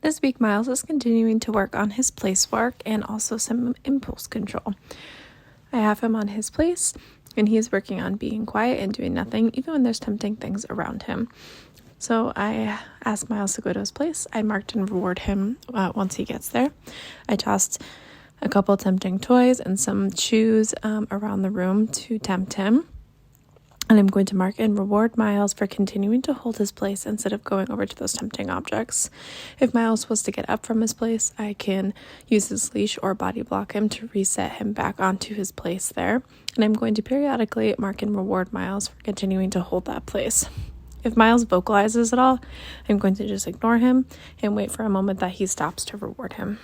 This week, Miles is continuing to work on his place work and also some impulse control. I have him on his place, and he is working on being quiet and doing nothing, even when there's tempting things around him. So I asked Miles to go to his place. I marked and reward him once he gets there. I tossed a couple tempting toys and some shoes around the room to tempt him. And I'm going to mark and reward Miles for continuing to hold his place instead of going over to those tempting objects. If Miles was to get up from his place, I can use his leash or body block him to reset him back onto his place there. And I'm going to periodically mark and reward Miles for continuing to hold that place. If Miles vocalizes at all, I'm going to just ignore him and wait for a moment that he stops to reward him.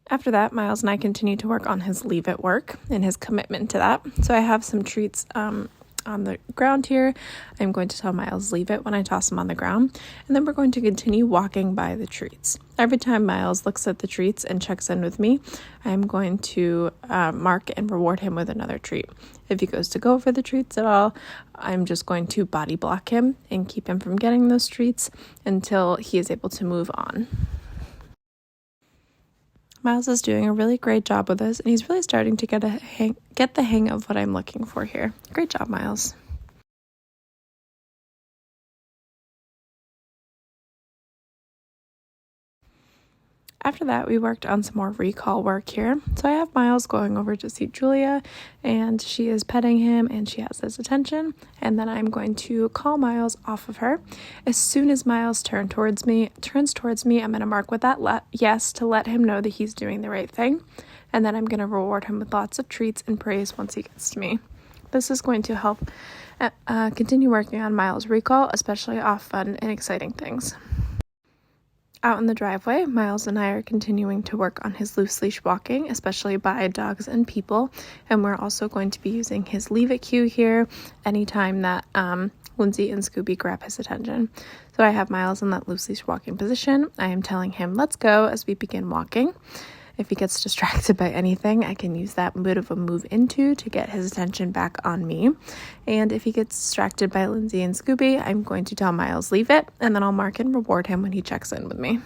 After that, Miles and I continue to work on his leave it work and his commitment to that. So I have some treats on the ground here. I'm going to tell Miles leave it when I toss him on the ground, and then we're going to continue walking by the treats. Every time Miles looks at the treats and checks in with me, I'm going to mark and reward him with another treat. If he goes to go for the treats at all, I'm just going to body block him and keep him from getting those treats until he is able to move on. Miles is doing a really great job with this, and he's really starting to get the hang of what I'm looking for here. Great job, Miles. After that, we worked on some more recall work here. So I have Miles going over to see Julia, and she is petting him, and she has his attention. And then I'm going to call Miles off of her. As soon as Miles turns towards me, I'm going to mark with that yes to let him know that he's doing the right thing. And then I'm going to reward him with lots of treats and praise once he gets to me. This is going to help continue working on Miles' recall, especially off fun and exciting things. Out in the driveway, Miles and I are continuing to work on his loose leash walking, especially by dogs and people, and we're also going to be using his leave it cue here anytime that Lindsay and Scooby grab his attention. So I have Miles in that loose leash walking position. I am telling him let's go as we begin walking. If he gets distracted by anything, I can use that bit of a move into to get his attention back on me. And if he gets distracted by Lindsay and Scooby, I'm going to tell Miles leave it, and then I'll mark and reward him when he checks in with me.